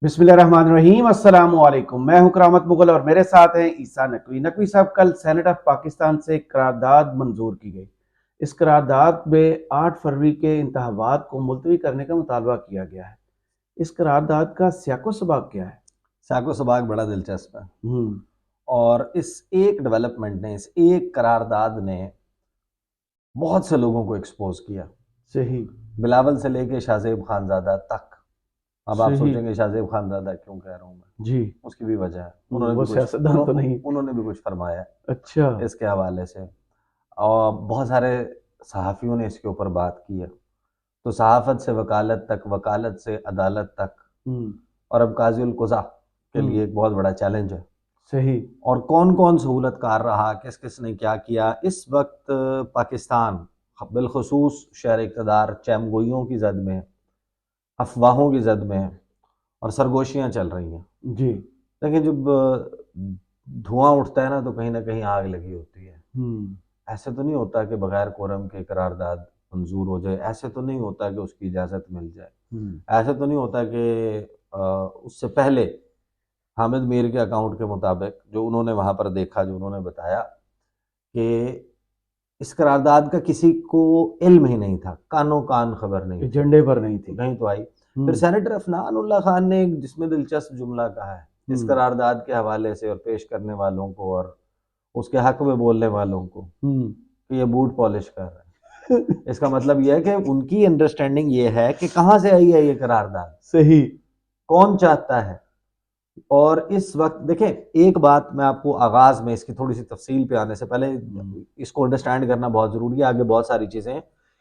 बिस्मिल्लाहिर्रहमानिर्रहीम अस्सलामु अलैकुम। मैं हूं करामत मुगल और मेरे साथ हैं ईसा नकवी। नकवी साहब, कल सेनेट ऑफ पाकिस्तान से करारदाद मंजूर की गई। इस करारदाद में 8 फरवरी के इंतखाबात को मुलतवी करने का मुतालबा किया गया है। इस करारदाद का सियाको सबाक क्या है? साको सबाक बड़ा दिलचस्प है। हम्म। और इस एक डेवलपमेंट ने, इस एक करारदाद ने बहुत से लोगों को एक्सपोज किया, सही। बिलावल से लेके शाहजेब खानजादा तक। अब आप सही। सोचेंगे शाहजेब खानजादा क्यों कह रहा हूँ मैं, जी। उसकी भी वजह है। वो सियासतदान तो नहीं? उन्होंने भी कुछ फरमाया है अच्छा। इसके हवाले से। और बहुत सारे सहाफ़ियों ने इसके ऊपर बात की है। तो सहाफ़त से वकालत तक, वकालत से अदालत तक, हम्म। और अब काज़ी उल कुज़ा के लिए हम्म। एक बहुत बड़ा चैलेंज है। सही। और कौन कौन सहूलतकार रहा, किस किस ने क्या किया। इस वक्त पाकिस्तान बिलखसूस शहर इक़्तिदार चैमगोइयों की जद में, अफवाहों की जद में, और सरगोशियाँ चल रही हैं। जी। लेकिन जब धुआं उठता है ना कहीं आग लगी होती है। हम्म। ऐसे तो नहीं होता कि बगैर कोरम के करारदाद मंजूर हो जाए, ऐसे तो नहीं होता कि उसकी इजाज़त मिल जाए, हम्म। ऐसे तो नहीं होता कि उससे पहले हामिद मीर के अकाउंट के मुताबिक जो उन्होंने वहाँ पर देखा, जो उन्होंने बताया कि इस करारदाद का किसी को इल्म ही नहीं था, कानो कान खबर नहीं थी, एजेंडे पर नहीं थी। कहीं तो आई। फिर हम्म। सेनेटर अफनान उल्लाह खान ने एक जिसमें दिलचस्प जुमला कहा है इस हम्म। करारदाद के हवाले से, और पेश करने वालों को और उसके हक में बोलने वालों को, हम्म। कि ये बूट पॉलिश कर रहे हैं। इसका मतलब यह है कि उनकी अंडरस्टैंडिंग ये है कि कहाँ से आई है ये करारदाद, सही। कौन चाहता है। और इस वक्त देखें, एक बात मैं आपको आगाज में इसकी थोड़ी सी तफसील पे आने से पहले, इसको अंडरस्टैंड करना बहुत जरूरी है। आगे बहुत सारी चीजें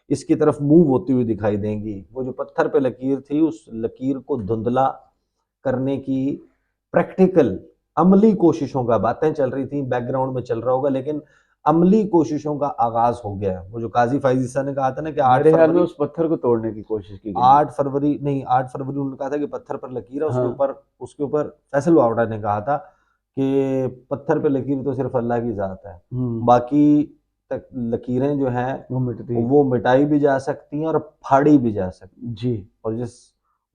इसकी तरफ मूव होती हुई दिखाई देंगी। वो जो पत्थर पे लकीर थी, उस लकीर को धुंधला करने की प्रैक्टिकल अमली कोशिशों का, बातें चल रही थी, बैकग्राउंड में चल रहा होगा, लेकिन अमली कोशिशों का आगाज हो गया है। वो जो काजी फायजी साहब ने कहा था ना कि आठ मेरे ख्याल में फरवरी उस पत्थर को तोड़ने की कोशिश की गई है। 8 फरवरी नहीं, 8 फरवरी उन्होंने कहा था कि पत्थर पर लकीर है, हाँ। उसके ऊपर फैसल वावड़ा ने कहा था कि पत्थर पे लकीर तो सिर्फ अल्लाह की ज़ात है, बाकी तक लकीरें जो हैं वो मिटती। वो मिटाई भी जा सकती हैं और फाड़ी भी जा सकती हैं। जी। और जिस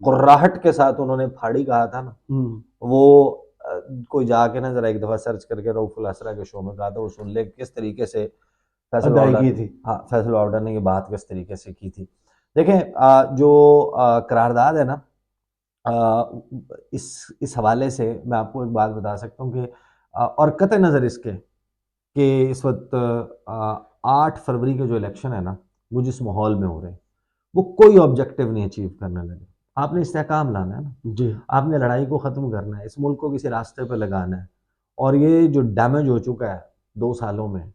कुर्राहट के साथ उन्होंने फाड़ी कहा था ना, वो कोई जाके ना जरा एक दफ़ा सर्च करके रऊफुल असरा के शो में कहा था, वो सुन ले किस तरीके से फैसल वावड़ा, अदायगी थी। हाँ फैसल वावड़ा ने ये बात किस तरीके से की थी। देखें, जो करारदाद है ना, इस हवाले से मैं आपको एक बात बता सकता हूँ कि और कतई नज़र इसके कि इस वक्त 8 फरवरी के जो इलेक्शन है ना, वो जिस माहौल में हो रहे हैं, वो कोई ऑब्जेक्टिव नहीं अचीव करने लगे। आपने इस्तेहकाम लाना है ना, जी। आपने लड़ाई को ख़त्म करना है, इस मुल्क को किसी रास्ते पर लगाना है। और ये जो डैमेज हो चुका है 2 सालों में,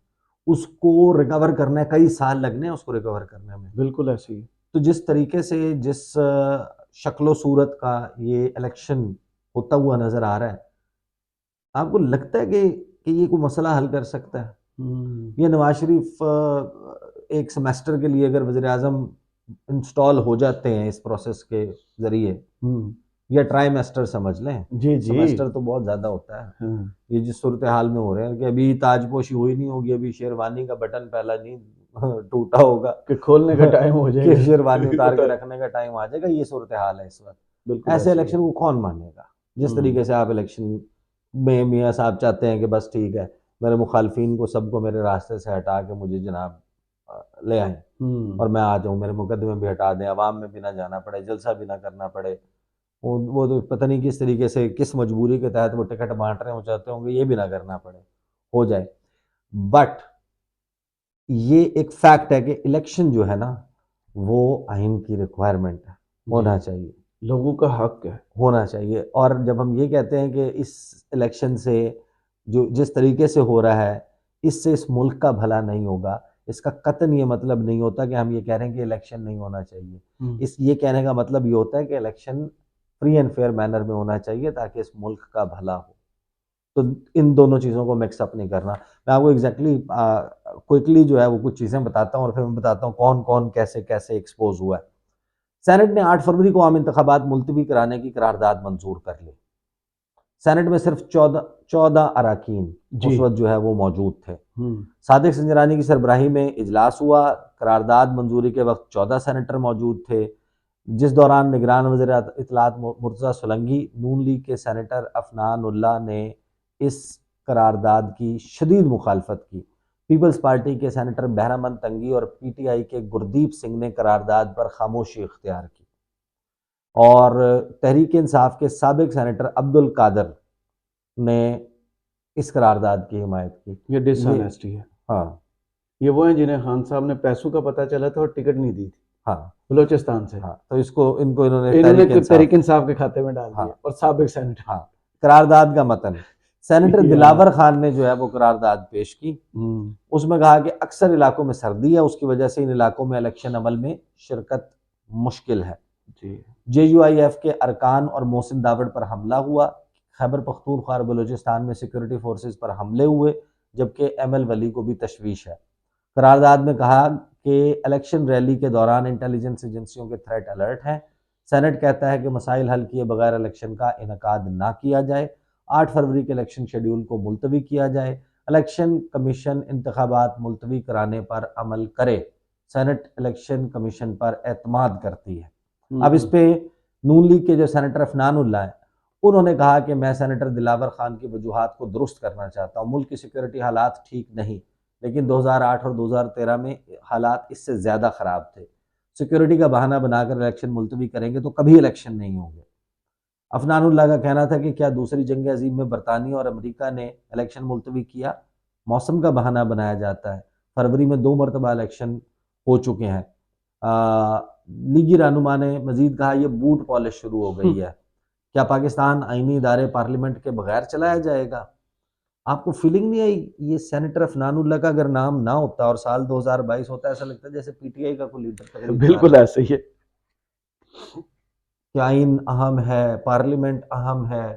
उसको रिकवर करना है, कई साल लगने हैं उसको रिकवर करने में। बिल्कुल ऐसी। तो जिस तरीके से, जिस शक्लो सूरत का ये इलेक्शन होता हुआ नज़र आ रहा है, आपको लगता है कि ये कोई मसला हल कर सकता है? ये नवाज शरीफ एक सेमेस्टर के लिए अगर वज़ीर आज़म इंस्टॉल हो जाते हैं इस प्रोसेस के ज़रिए, या ट्राइमेस्टर समझ लें, जी जी। सेमेस्टर तो बहुत ज़्यादा होता है। हाँ। ये जिस सूरत हाल में हो रहे हैं कि अभी ताजपोशी हुई नहीं होगी, अभी शेरवानी का बटन पहला नहीं टूटा होगा कि खोलने का टाइम हो कि जाएगा। शेरवानी उतार के रखने का टाइम आ जाएगा। ये सूरत हाल है इस वक्त। बिल्कुल ऐसे ऐसी है। इलेक्शन को कौन मानेगा? जिस तरीके से आप इलेक्शन में मियाँ साहब चाहते हैं कि बस ठीक है, मेरे मुखालफिन को सबको मेरे रास्ते से हटा के मुझे जनाब ले आए और मैं आ जाऊँ, मेरे मुकदमे भी हटा दें, अवाम में भी ना जाना पड़े, जलसा भी ना करना पड़े। वो तो पता नहीं किस तरीके से, किस मजबूरी के तहत वो टिकट बांट रहे हो चाहते होंगे, ये भी ना करना पड़े, हो जाए। बट ये एक फैक्ट है कि इलेक्शन जो है ना, वो आइन की रिक्वायरमेंट है, होना चाहिए, लोगों का हक है। होना चाहिए। और जब हम ये कहते हैं कि इस इलेक्शन से जो जिस तरीके से हो रहा है, इससे इस मुल्क का भला नहीं होगा, इसका कतई ये मतलब नहीं होता कि हम ये कह रहे हैं कि इलेक्शन नहीं होना चाहिए। इस ये कहने का मतलब ये होता है कि election free and fair manner में होना चाहिए ताकि इस मुल्क का भला हो। तो इन दोनों चीज़ों को मिक्सअप नहीं करना। मैं आपको एग्जैक्टली क्विकली जो है वो कुछ चीज़ें बताता हूँ और फिर मैं बताता हूँ कौन कौन कैसे कैसे एक्सपोज हुआ है। सेनेट ने 8 फरवरी को आम इंतखाबात मुलतवी कराने की करारदाद मंजूर कर ली। सेनेट में सिर्फ 14 अराकीन उस वक्त जो है वो मौजूद थे। सादिक संजरानी की सरबराही में इजलास हुआ। करारदाद मंजूरी के वक्त 14 सेनेटर मौजूद थे। जिस दौरान निगरान वज़ीर इत्तलात मुर्तज़ा सोलंकी, नून लीग के सेनेटर अफनान उल्लाह ने इस करारदाद की शदीद मुखालफत की। पीपल्स पार्टी के सेनेटर बहरामंद तंगी और पीटीआई के गुरदीप सिंह ने करारदाद पर खामोशी इख्तियार की और तहरीक इंसाफ के साबिक सेनेटर अब्दुल कादर ने इस करारदाद की हिमायत की। ये डिसऑनेस्टी है। हाँ ये वो हैं जिन्हें खान साहब ने पैसों का पता चला था और टिकट नहीं दी थी हाँ बलोचिस्तान से। हाँ, तो इनको इन्होंने इन्होंने तहरीक तहरीक इंसाफ। इंसाफ के खाते में डाल दिया। हाँ और साबिक सेनेटर। हाँ, करारदाद का मतन सेनेटर या। दिलावर खान ने जो है वो करारदाद पेश की। उसमें कहा कि अक्सर इलाकों में सर्दी है, उसकी वजह से इन इलाकों में इलेक्शन अमल में शिरकत मुश्किल है। JUIF के अरकान और मोहसिन दावड़ पर हमला हुआ। खैबर पख्तूनख्वा और बलूचिस्तान में सिक्योरिटी फोर्सेस पर हमले हुए, जबकि ML वली को भी तशवीश है। करारदाद में कहा कि इलेक्शन रैली के दौरान इंटेलिजेंस एजेंसियों के थ्रेट अलर्ट हैं। सेनेट कहता है कि मसाइल हल किए बगैर इलेक्शन का इनकाद ना किया जाए। 8 फरवरी के इलेक्शन शेड्यूल को मुलतवी किया जाए। इलेक्शन कमीशन इंतखाबात मुलतवी कराने पर अमल करे। सेनेट इलेक्शन कमीशन पर एतमाद करती है। अब इस पे नून लीग के जो सेनेटर अफनान उल्लाह है, उन्होंने कहा कि मैं सेनेटर दिलावर खान की वजूहात को दुरुस्त करना चाहता हूँ। मुल्क की सिक्योरिटी हालात ठीक नहीं, लेकिन 2008 और 2013 में हालात इससे ज़्यादा ख़राब थे। सिक्योरिटी का बहाना बनाकर इलेक्शन मुलतवी करेंगे तो कभी इलेक्शन नहीं होंगे। अफनानुल्लाह का कहना था कि क्या दूसरी जंग अजीम में बरतानिया और अमेरिका ने इलेक्शन मुलतवी किया? मौसम का बहाना बनाया जाता है। फरवरी में 2 मरतबा इलेक्शन हो चुके हैं। लीगी रहनुमा ने मजीद कहा यह बूट पॉलिश शुरू हो गई है। क्या पाकिस्तान आईनी इदारे पार्लियामेंट के बगैर चलाया जाएगा? आपको फीलिंग नहीं आई? ये सेनेटर अफनानुल्लाह का अगर नाम ना होता और साल 2022 होता, ऐसा लगता है जैसे पीटीआई का कोई लीडर तकरीर बिल्कुल ऐसे ही है कि आइन अहम है, पार्लियामेंट अहम है,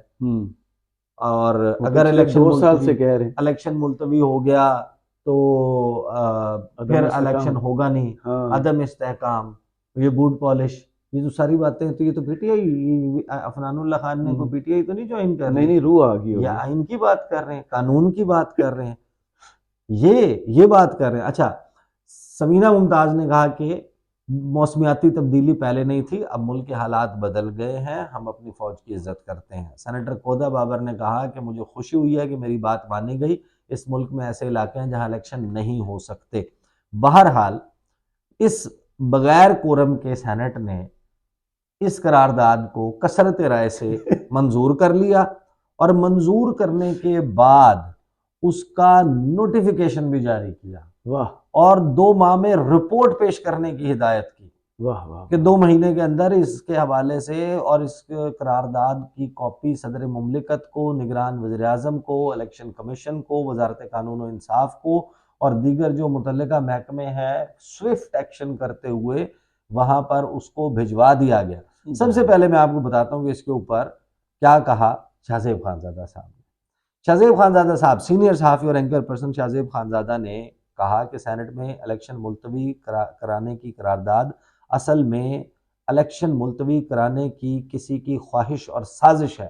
और वो अगर पिछले इलेक्शन 2 साल से कह रहे हैं। इलेक्शन मुलतवी हो गया तो फिर अदम इलेक्शन इस्तेकाम। होगा नहीं। हाँ। अदम इस्तेहकाम, ये बूट पॉलिश, ये जो सारी बातें, तो ये तो पीटीआई, अफनानुल्लाह खान ने को पीटीआई तो नहीं ज्वाइन कर नहीं ली। नहीं, रूह आ गई ये होगी। आइन की बात कर रहे हैं, कानून की बात कर रहे हैं, ये बात कर रहे हैं। अच्छा, समीना मुमताज ने कहा कि मौसमियाती तब्दीली पहले नहीं थी, अब मुल्क के हालात बदल गए हैं, हम अपनी फौज की इज्जत करते हैं। सेनेटर कोदा बाबर ने कहा कि मुझे खुशी हुई है कि मेरी बात मानी गई। इस मुल्क में ऐसे इलाके हैं जहां इलेक्शन नहीं हो सकते। बहरहाल, इस बगैर कोरम के सेनेट ने इस करारदाद को कसरत राय से मंजूर कर लिया और मंजूर करने के बाद उसका नोटिफिकेशन भी जारी किया। वाह। और 2 माह में रिपोर्ट पेश करने की हिदायत की। वाह वाह कि 2 महीने के अंदर इसके हवाले से और इस करारदाद की कॉपी सदर मुमलिकत को, निगरान वज़ीर-ए-आज़म को, इलेक्शन कमीशन को, वजारत कानून और इंसाफ को और दीगर जो मुतल्लिका महकमे हैं, स्विफ्ट एक्शन करते हुए वहां पर उसको भिजवा दिया गया। सबसे पहले मैं आपको बताता हूँ कि इसके ऊपर क्या कहा शाहज़ेब खानज़ादा साहब ने। शाहज़ेब खानज़ादा साहब, सीनियर सहाफ़ी और एंकर पर्सन शाहज़ेब खानज़ादा ने कहा कि सेनेट में इलेक्शन मुलतवी कराने की करारदाद असल में इलेक्शन मुलतवी कराने की किसी की ख्वाहिश और साजिश है,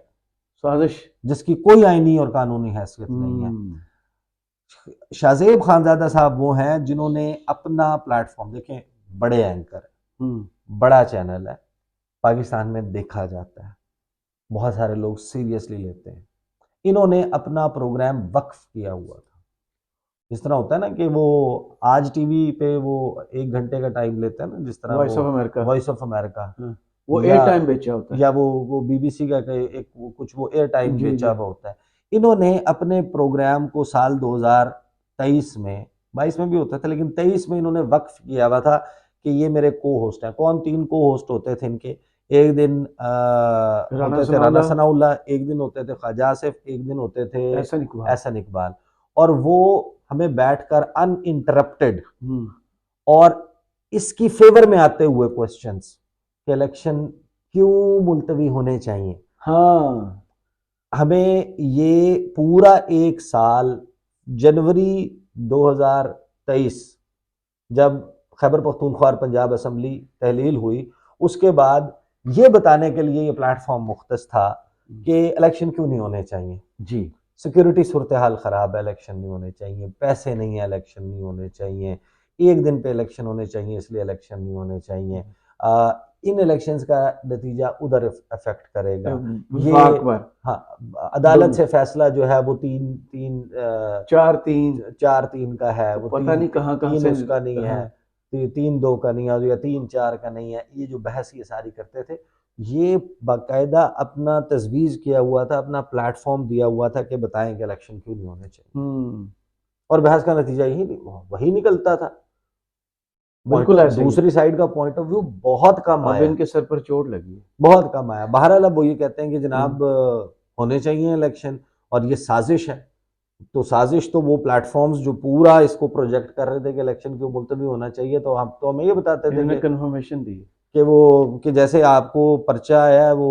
साजिश जिसकी कोई आईनी और कानूनी हैसियत नहीं है। शाहज़ेब खानज़ादा साहब वो हैं जिन्होंने अपना प्लेटफॉर्म, देखें, बड़े एंकर, बड़ा चैनल है, पाकिस्तान में देखा जाता है, बहुत सारे लोग सीरियसली लेते हैं। इन्होंने अपना प्रोग्राम वक्फ किया हुआ था। जिस तरह होता है ना कि वो आज टीवी पे वो 1 घंटे का टाइम लेते हैं ना, जिस तरह voice of America. Voice of America, वो एयर टाइम बेचा होता है, या वो BBC का एक कुछ वो एयर टाइम बेचा हुआ होता है। इन्होंने अपने प्रोग्राम को साल 2023 में, 22 में भी होता था, लेकिन 23 में इन्होंने वक्फ किया हुआ था कि ये मेरे को होस्ट हैं। कौन? 3 को होस्ट होते थे इनके। एक दिन होते थे राना सनाउल्लाह, एक दिन होते थे ख्वाजा आसिफ, एक दिन होते थे एहसन इकबाल। और वो हमें बैठकर अनइंटरप्टेड और इसकी फेवर में आते हुए क्वेश्चंस कि इलेक्शन क्यों मुलतवी होने चाहिए। हाँ, हमें ये पूरा 1 साल, जनवरी 2023 जब खैबर पख्तूनख्वा और पंजाब असेंबली तहलील हुई, उसके बाद ये बताने के लिए ये प्लेटफॉर्म मुख्तस था कि इलेक्शन क्यों नहीं होने चाहिए। जी, सिक्योरिटी सूरत हाल ख़राब है, इलेक्शन नहीं होने चाहिए, पैसे नहीं है, इलेक्शन नहीं होने चाहिए, 1 दिन पे इलेक्शन होने चाहिए, इसलिए इलेक्शन नहीं होने चाहिए। इन इलेक्शंस का नतीजा उधर इफेक्ट करेगा। ये वफाक पर हाँ, अदालत दोनों से फैसला जो है वो तीन तीन 4-3 4-3 का है, वो पता तीन नहीं कहाँ कहाँ तीन से। उसका नहीं है, हाँ, 3-2 का नहीं है या 3-4 का नहीं है। ये जो बहस ये सारी करते थे, ये बाकायदा अपना तजवीज़ किया हुआ था, अपना प्लेटफॉर्म दिया हुआ था कि बताएं कि इलेक्शन क्यों नहीं होने चाहिए, और बहस का नतीजा यही वही निकलता था। पॉइंट बिल्कुल ऑफ ऐसे ही है। दूसरी साइड का पॉइंट ऑफ व्यू बहुत कम अब आया, इनके सर पर चोट लगी है। बहुत कम आया। बहरहाल अब वो ये कहते हैं कि जनाब होने चाहिए इलेक्शन और ये साजिश है। तो साजिश तो वो प्लेटफॉर्म्स जो पूरा इसको प्रोजेक्ट कर रहे थे कि इलेक्शन क्यों मुलतवी होना चाहिए, तो हम तो हमें ये बताते थे इन्होंने कि कन्फर्मेशन दी। वो कि जैसे आपको पर्चा आया है वो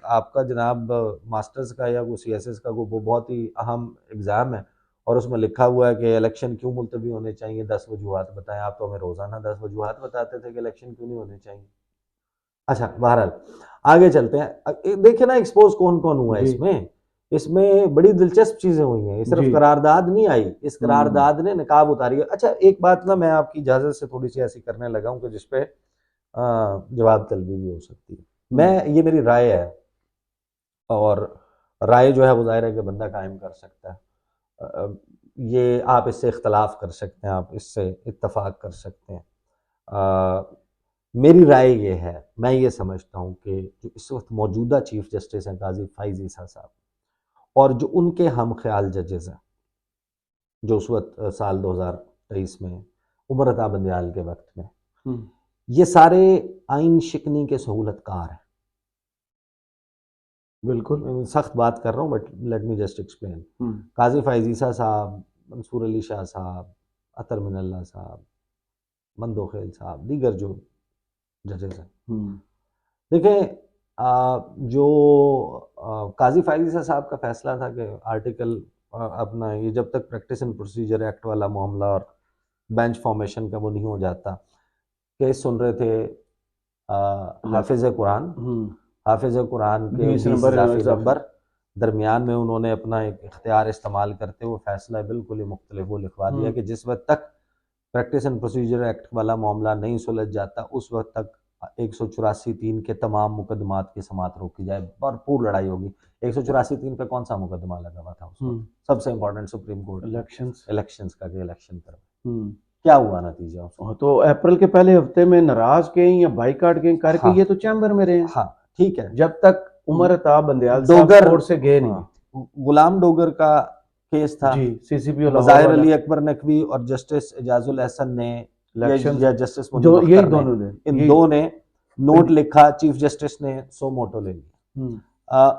आपका जनाब मास्टर्स का या वो सीएसएस का वो बहुत ही अहम एग्ज़ाम है और उसमें लिखा हुआ है कि इलेक्शन क्यों मुलतवी होने चाहिए, 10 वजूहात बताएं। आप तो हमें रोज़ाना 10 वजूहात बताते थे कि इलेक्शन क्यों नहीं होने चाहिए। अच्छा, बहरहाल आगे चलते हैं। देखिए ना एक्सपोज कौन कौन हुआ है जी इसमें। इसमें बड़ी दिलचस्प चीजें हुई हैं, ये सिर्फ जी। करारदाद नहीं आई, इस हम्म करारदाद ने नकाब उतारी है। अच्छा, एक बात ना मैं आपकी इजाजत से थोड़ी सी ऐसी करने लगा हूं कि जिसपे जवाब तलबी भी हो सकती है। मैं ये मेरी राय है, और राय जो है वो जाहिर है कि बंदा कायम कर सकता है। ये आप इससे इख्तलाफ कर सकते हैं, आप इससे इत्तफाक कर सकते हैं। अ, मेरी राय ये है, मैं ये समझता हूँ कि जो इस वक्त मौजूदा चीफ जस्टिस हैं काजी फाइज ईसा साहब, और जो उनके हम ख्याल जजेस हैं जो उस वक्त साल 2023 में उमर अता बंदयाल के वक्त में, ये सारे आइन शिकनी के सहूलतकार हैं। बिल्कुल। मैं सख्त बात कर रहा हूँ but let me just explain. Qazi Faez Isa साहब, मंसूर अली शाह साहब, अतर मिनल्ला साहब, मंदोखेल साहब, दीगर जो जजेस हैं, देखें जो काजी फाइज ईसा साहब का फैसला था कि आर्टिकल अपना ये जब तक प्रैक्टिस एंड प्रोसीजर एक्ट वाला मामला और बेंच फॉर्मेशन का वो नहीं हो जाता, केस सुन रहे थे हाफिज कुरान, हाफिज कुरान के 20 20 नंबर इजाफी इजाफी। नंबर दरमियान में उन्होंने अपना एक इख्तियार इस्तेमाल करते हुए फैसला बिल्कुल ही मुख्तलिफ वो लिखवा दिया कि जिस वक्त तक प्रैक्टिस एंड प्रोसीजर एक्ट वाला मामला नहीं सुलझ जाता उस वक्त तक 184(3) के तमाम मुकदमात की समात रोकी जाए। भरपूर लड़ाई होगी। 184(3) पे कौन सा मुकदमा लगा हुआ था उस वक्त? सबसे इंपॉर्टेंट सुप्रीम कोर्ट इलेक्शंस का कि इलेक्शन करो। क्या हुआ नतीजा उसका? तो अप्रैल के पहले हफ्ते में नाराज गए या बाइकाट गए करके, हाँ, ये तो चैम्बर में रहे हैं। हाँ, ठीक है। जब तक उमर अता बंदयाल साहब डोगर कोर्ट से गए नहीं। हाँ, गुलाम डोगर का केस था, जी, सीसीपी लाहौर मज़ाहिर वाला अली अकबर नकवी और जस्टिस एजाजुल एहसन ने इलेक्शन या जस्टिस जो मुनीब यही अख्तर ने, दोनों ने इन यही। दो ने नोट लिखा, चीफ जस्टिस ने सो मोटो ले लिया।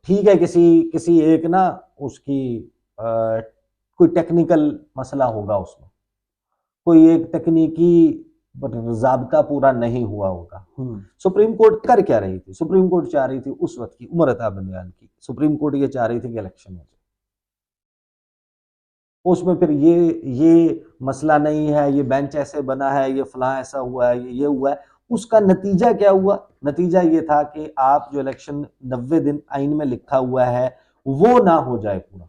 ठीक है, किसी किसी एक ना उसकी कोई टेक्निकल मसला होगा, उसमें कोई एक तकनीकी ज़ाब्ता पूरा नहीं हुआ होगा। सुप्रीम कोर्ट कर क्या रही थी? सुप्रीम कोर्ट चाह रही थी उस वक्त की उमर अता बंदयाल की, सुप्रीम कोर्ट ये चाह रही थी कि इलेक्शन हो जाए। उसमें फिर ये मसला नहीं है, ये बेंच ऐसे बना है, ये फलां ऐसा हुआ है, ये हुआ है। उसका नतीजा क्या हुआ? नतीजा ये था कि आप जो इलेक्शन 90 दिन आइन में लिखा हुआ है वो ना हो जाए पूरा।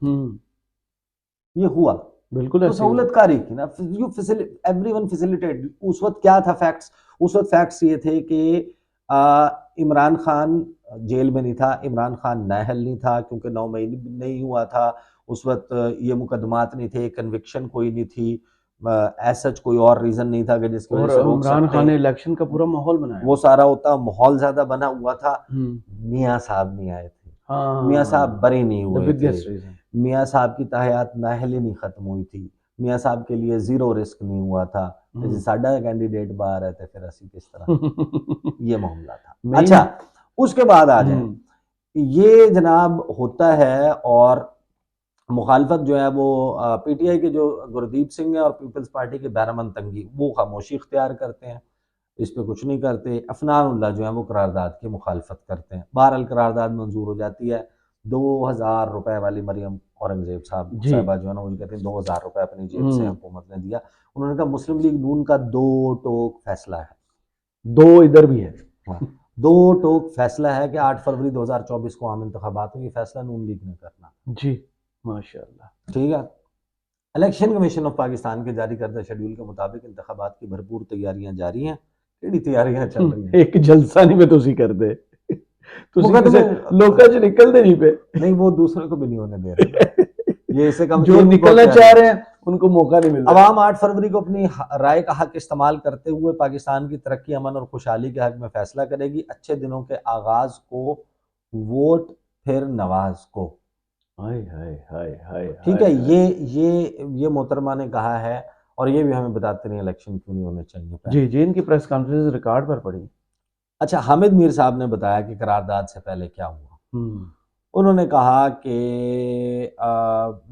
ये हुआ, बिल्कुल तो ऐसे हुआ। सहूलतकारी की ना, यू एवरीवन फैसिलिटेट। उस वक्त क्या था फैक्ट्स? उस वक्त फैक्ट्स ये थे कि इमरान खान जेल में नहीं था, इमरान खान नाअहल नहीं था क्योंकि 9 मई नहीं हुआ था उस वक्त, ये मुकदमात नहीं थे, कन्विक्शन कोई नहीं थी, एज सच कोई और रीजन नहीं था कि जिसकी वजह और से रोक इमरान सकते खान ने हैं। इलेक्शन का पूरा माहौल बनाया। वो सारा होता, माहौल ज्यादा बना हुआ था। मियाँ साहब नहीं आए थे, मियाँ साहब बरी नहीं हुए थे, मियाँ साहब की ताहयात नाअहल ही नहीं खत्म हुई थी, मियाँ साहब के लिए जीरो रिस्क नहीं हुआ था, जे साडा कैंडिडेट बाहर है तो फिर असी किस तरह ये मामला था। अच्छा, उसके बाद आ जाए, ये जनाब होता है और मुखालफत जो है वो पीटीआई के जो गुरदीप सिंह है और पीपल्स पार्टी के बैरमन तंगी वो खामोशी इख्तियार करते हैं, इस पर कुछ नहीं करते। अफनानुल्लाह जो है वो करारदाद की मुखालफत करते हैं। बहरहाल करारदाद मंजूर हो जाती है। 2000 रुपए वाली मरियम औरंगजेब साहबा जो है ना, वो कहते हैं 2000 रुपए अपनी जेब से हुकूमत ने दिया। उन्होंने कहा मुस्लिम लीग नून का 2 टोक फैसला है, 2 इधर भी है। 2 टोक फैसला है कि 8 फरवरी 2024 को आम इंतखाबात में, ये फैसला नून लीग ने करना। जी माशाल्लाह। ठीक है। इलेक्शन कमीशन ऑफ पाकिस्तान के जारी करदा शेड्यूल के मुताबिक इंतखाबात की भरपूर तैयारियां जारी हैं। ਕਿਹੜੀ ਤਿਆਰੀਆਂ ਚੱਲ ਰਹੀਆਂ ਇੱਕ ਜਲਸਾ नहीं पे तुसी करदे तुसी मुकदमे किसे लोकां च निकलदे नहीं पे नहीं, वो दूसरे को भी नहीं होने दे रहे ना। ये इससे कम जो ये भी बहुत निकलना प्यारी चाह है। रहे हैं उनको मौका नहीं मिल रहा। अवाम 8 फरवरी को अपनी राय का हक इस्तेमाल करते हुए पाकिस्तान की तरक्की, अमन और खुशहाली के हक में फैसला करेगी। अच्छे दिनों के आगाज को वोट फिर नवाज को। हाय हाय हाय हाय ठीक है, हाय। ये मोहतरमा ने कहा है, और ये भी हमें बताते नहीं इलेक्शन क्यों नहीं होने चाहिए पहले। जी जी, इनकी प्रेस कॉन्फ्रेंस रिकॉर्ड पर पड़ी। अच्छा, हामिद मीर साहब ने बताया कि करारदाद से पहले क्या हुआ। हम्म, उन्होंने कहा कि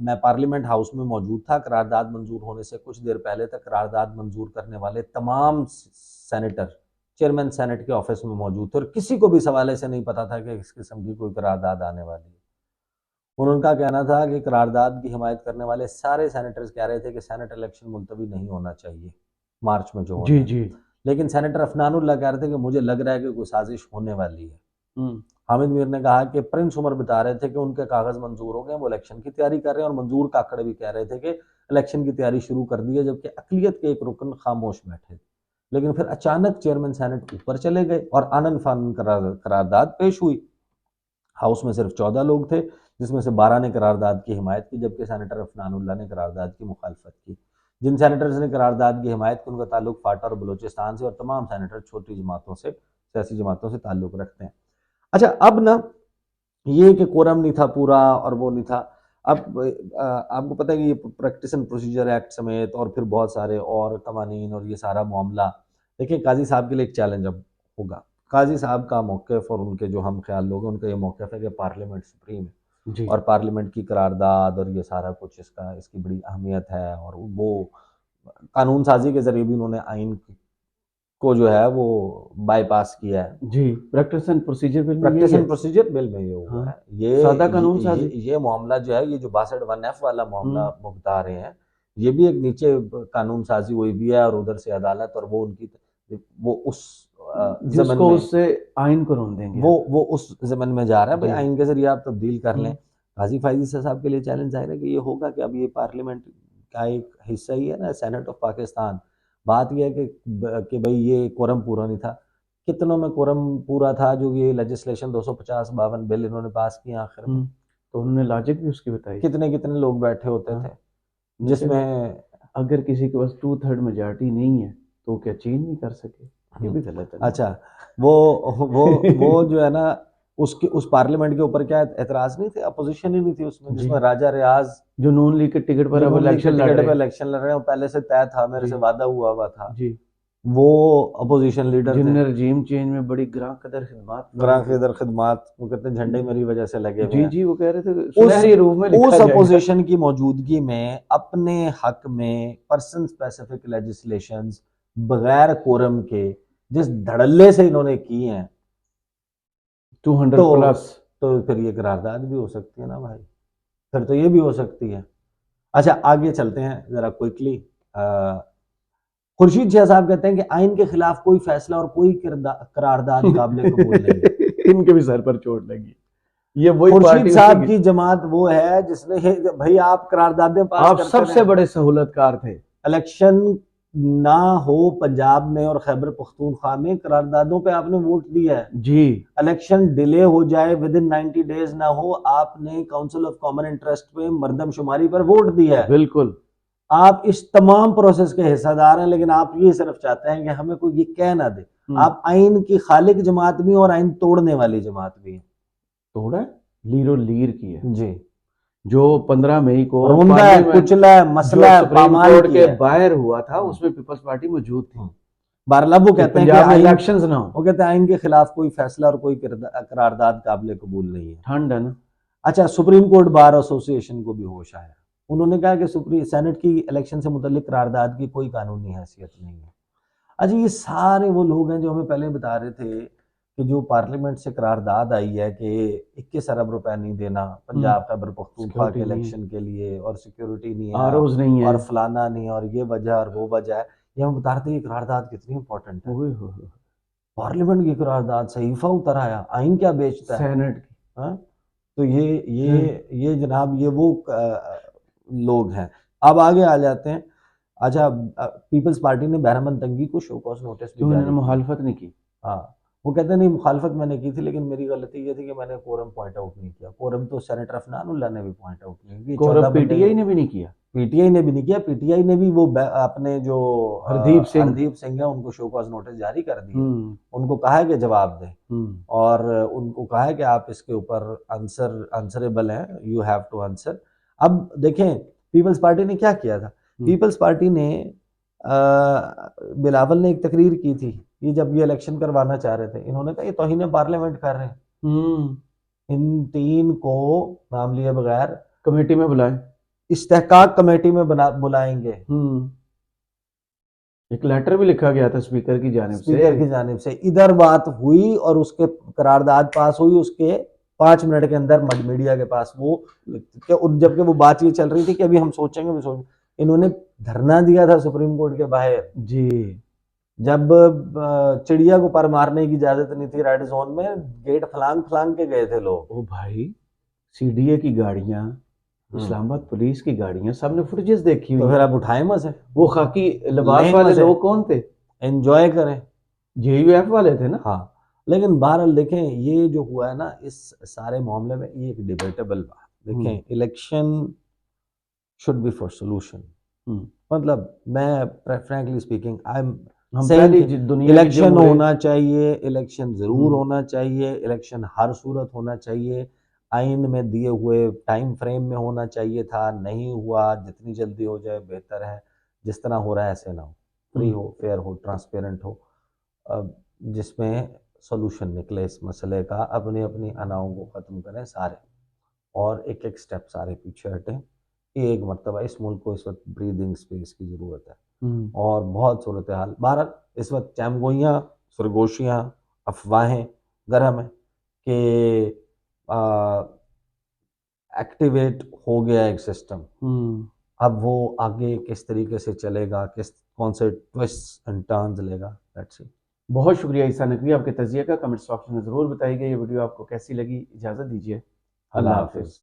मैं पार्लियामेंट हाउस में मौजूद था। करारदाद मंजूर होने से कुछ देर पहले तक करारदाद मंजूर करने वाले तमाम सेनेटर चेयरमैन सेनेट के ऑफिस में मौजूद थे, और किसी को भी इस हवाले से नहीं पता था कि इस किस्म की कोई करारदाद आने वाली है। उनका कहना था कि करारदाद की हिमायत करने वाले सारे सेनेटर्स कह रहे थे कि सेनेट इलेक्शन मुलतवी नहीं होना चाहिए मार्च में जो होना जी है। जी। लेकिन सेनेटर अफनानुल्लाह कह रहे थे कि मुझे लग रहा है कि कोई साजिश होने वाली है। हम्म, हामिद मीर ने कहा कि प्रिंस उमर बता रहे थे कि उनके कागज मंजूर हो गए, वो इलेक्शन की तैयारी कर रहे हैं, और मंजूर काकड़ भी कह रहे थे कि इलेक्शन की तैयारी शुरू कर दी है, जबकि अकलियत के एक रुकन खामोश बैठे। लेकिन फिर अचानक चेयरमैन सेनेट ऊपर चले गए और आनन फानन करारदाद पेश हुई। हाउस में सिर्फ 14 लोग थे, जिसमें से 12 ने करारदाद की हिमायत की, जबकि सेनेटर अफनानुल्लाह ने करारदाद की मुखालफत की। जिन सेनेटर्स ने करारदाद की हिमायत की उनका ताल्लुक फाटा और बलूचिस्तान से, और तमाम सेनेटर छोटी जमातों से, सियासी जमातों से ताल्लुक रखते हैं। अच्छा, अब ना ये कि कोरम नहीं था पूरा और वो नहीं था। अब आपको पता है कि ये प्रैक्टिस एंड प्रोसीजर एक्ट समेत और फिर बहुत सारे और कवानीन और ये सारा मामला, देखिए काजी साहब के लिए एक चैलेंज अब होगा। काजी साहब का मौक़िफ़ और उनके जो हम ख्याल लोग हैं उनका ये मौक़िफ़ है कि पार्लियामेंट सुप्रीम है, जी और पार्लियामेंट की करारदाद और ये सारा कुछ इसकी बड़ी अहमियत है, और वो कानून साजी के ज़रिए भी उन्होंने आइन को जो है वो बाईपास किया है। जी, प्रैक्टिस एंड प्रोसीजर बिल में प्रैक्टिस यही एंड है। प्रोसीजर बिल में ये हुआ हाँ, है। सादा कानून साजी। ये मामला जो है, ये जो 62(1)(f) वाला मामला वो बता रहे हैं, ये भी एक नीचे कानून साजी हुई भी है, और उधर से अदालत, और वो उनकी वो उस ज़मन जिसको में उससे आइन को रोन देंगे। वो उस ज़मन में जा रहा है, भाई जी। आइन के ज़रिए आप तब्दील कर लें। हम्म, गाजी फायजी साहब के लिए चैलेंज ज़ाहिर है कि ये होगा कि अब ये पार्लियामेंट का एक हिस्सा ही है ना, सेनेट ऑफ पाकिस्तान। बात ये है कि भाई ये कोरम पूरा नहीं था। कितनों में कोरम पूरा था जो ये लेजिस्लेशन 250-52 बिल इन्होंने पास किए आखिर में? तो उन्होंने लॉजिक भी उसकी बताई। कितने कितने लोग बैठे होते हाँ, थे, लेकिन जिसमें अगर किसी के पास 2/3 मेजॉरिटी नहीं है तो क्या चेंज नहीं कर सके? ये भी गलत है ना। अच्छा, वो जो है ना, उसके उस पार्लियामेंट के ऊपर क्या एतराज नहीं थे, अपोजिशन ही नहीं थी उसमें, जी, जिसमें राजा रियाज जो नून लीग के टिकट पर जो अब नून लीग के इलेक्शन लड़ टिकट रहे पे हैं। इलेक्शन लड़ रहे हैं, वो पहले से तय था, मेरे जी से वादा हुआ था। जी, वो अपोजिशन लीडर थे। जिनने रजीम चेंज में बड़ी ग्रां कदर खिदमत ग्रां कदर खिदमात, वो कहते हैं झंडे मेरी वजह से लगे हुए जी हैं। जी, वो कह रहे थे सुनहरी रूप में लिखा उस जाएगा। अपोजिशन की मौजूदगी में अपने हक में पर्सन स्पेसिफिक लेजिस्लेशंस बगैर कोरम के जिस धड़ल्ले से इन्होंने की हैं, 200 तो प्लस। तो फिर ये करारदाद भी हो सकती है ना भाई, फिर तो ये भी हो सकती है। अच्छा, आगे चलते हैं जरा क्विकली। खुर्शीद शाह साहब कहते हैं कि आइन के खिलाफ कोई फैसला और कोई करारदाद काबिल कबूल नहीं है। इनके भी सर पर चोट लगी। ये वही खुर्शीद पार्टी साहब उसी की जमात वो है जिसने भाई आप करारदादें पास आप करते सबसे रहे। बड़े सहूलतकार थे। इलेक्शन ना हो पंजाब में और खैबर पख्तूनख्वा में, करारदादों पे आपने वोट दिया है। जी, इलेक्शन डिले हो जाए, विद इन 90 डेज ना हो, आपने काउंसिल ऑफ कॉमन इंटरेस्ट पे मर्दमशुमारी पर वोट दिया है। बिल्कुल। आप इस तमाम प्रोसेस के हिस्सेदार हैं, लेकिन आप ये सिर्फ चाहते हैं कि हमें कोई ये कह ना दे आप आइन की खालिक जमात भी और आइन तोड़ने वाली जमात भी हैं। तोड़ा है, लीरो लीर की है जी, जो 15 मई को रोंदा है, कुचला है, मसला है, सुप्रीम पामाल कोर्ट की के है। बाहर हुआ था, उसमें पीपल्स पार्टी मौजूद थी। बहरहाल वो कहते हैं कि पंजाब में आइन, इलेक्शंस ना हो। वो कहते हैं आइन के खिलाफ कोई फैसला और कोई करारदाद काबिल कबूल नहीं है। ठंड है ना। अच्छा, सुप्रीम कोर्ट बार एसोसिएशन को भी होश आया। उन्होंने कहा कि सुप्रीम सेनेट की इलेक्शन से मुतल्लिक करारदाद की कोई कानूनी हैसियत नहीं है। अच्छा, ये सारे वो लोग हैं जो हमें पहले बता रहे थे कि जो पार्लियामेंट से करारदाद आई है कि 21 अरब रुपए नहीं देना पंजाब खैबर पख्तूनख्वा के इलेक्शन के लिए, और सिक्योरिटी नहीं है, आरओज नहीं है, और फलाना नहीं है, और ये वजह और वो वजह है। ये हम बता रहे थे कि करारदाद कितनी इंपॉर्टेंट है। पार्लियामेंट की करारदाद सहीफा उतर आया, आइन क्या बेचता है सेनेट की। हाँ? तो ये जनाब ये वो लोग हैं। अब आगे आ जाते हैं। अच्छा, पीपल्स पार्टी ने बहरमन तंगी को शो कॉज नोटिस भी क्यों जारी इन्होंने किया। मुखालफत नहीं की? हाँ, वो कहते नहीं मुखालफत मैंने की थी, लेकिन मेरी गलती ये थी कि मैंने कोरम पॉइंट आउट नहीं किया। कोरम तो सेनेटर अफनानुल्लाह ने भी पॉइंट आउट नहीं किया। गौरव 14 बंदे, पीटीआई ने भी नहीं किया? पीटीआई ने भी नहीं किया। पीटीआई ने भी वो अपने जो हरदीप सिंह। हरदीप सिंह है उनको शो कॉज नोटिस जारी कर दिए। हम्म। उनको कहा है कि जवाब दें, हम्म। और उनको कहा है कि आप इसके ऊपर आंसरेबल हैं, यू हैव टू आंसर। अब देखें पीपल्स पार्टी ने क्या किया था। पीपल्स पार्टी ने बिलावल ने एक तकरीर की थी, ये जब ये इलेक्शन करवाना चाह रहे थे, इन्होंने कहा ये तौहीन पार्लियामेंट कर रहे हैं, इन तीन को नाम लिए बगैर कमेटी में बुलाएं। इस्तेहकाक कमेटी में बुलाएंगे। एक लेटर भी लिखा गया था स्पीकर की जानिब से। स्पीकर की जानिब से इधर बात हुई और उसके करारदाद पास हुई, उसके 5 मिनट के अंदर मीडिया के पास वो, जबकि वो बात ये चल रही थी कि अभी हम सोचेंगे। इन्होंने धरना दिया था सुप्रीम कोर्ट के बाहर जी। जब चिड़िया को पर मारने की इजाजत नहीं थी रेड जोन में, गेट फलांग फलांग के गए थे लोग। ओ भाई, सीडीए की गाड़ियां, इस्लामाबाद पुलिस की गाड़ियां, सबने फुटेजेस देखी हुई तो है। फिर आप उठाए मजे, वो खाकी लिबास लें वाले मजे, लोग कौन थे? एंजॉय करें। जेयूएफ वाले थे ना? हाँ, लेकिन बहरहाल देखें ये जो हुआ है ना इस सारे मामले में, ये एक डिबेटेबल बात। देखें election should be for solution. मतलब मैं फ्रैंकली स्पीकिंग आई एम हम सेइंग पहली कि दुनिया की इलेक्शन जमहूरियत। होना चाहिए, इलेक्शन जरूर होना चाहिए, इलेक्शन हर सूरत होना चाहिए, आइन में दिए हुए टाइम फ्रेम में होना चाहिए था, नहीं हुआ, जितनी जल्दी हो जाए बेहतर है। जिस तरह हो रहा है ऐसे ना हो, फ्री हो, फेयर हो, ट्रांसपेरेंट हो, जिसमें सोल्यूशन निकले इस मसले का। अपनी अपनी अनाओं को ख़त्म करें सारे, और एक एक स्टेप सारे पीछे हटें। एक मरतबा इस मुल्क को इस वक्त ब्रीदिंग स्पेस की ज़रूरत है, और बहुत सूरत हाल भारत इस वक्त चैमगोइयाँ, सरगोशियाँ, अफवाहें गर्म है कि एक्टिवेट हो गया एक सिस्टम। अब वो आगे किस तरीके से चलेगा, कौन से ट्विस्ट एंड टर्न्स लेगा, लेट्स सी। बहुत शुक्रिया ईसा नकवी, आपके तजिए का कमेंट्स ऑप्शन में ज़रूर बताइएगा। ये वीडियो आपको कैसी लगी? इजाज़त दीजिए। अल्लाह हाफिज़।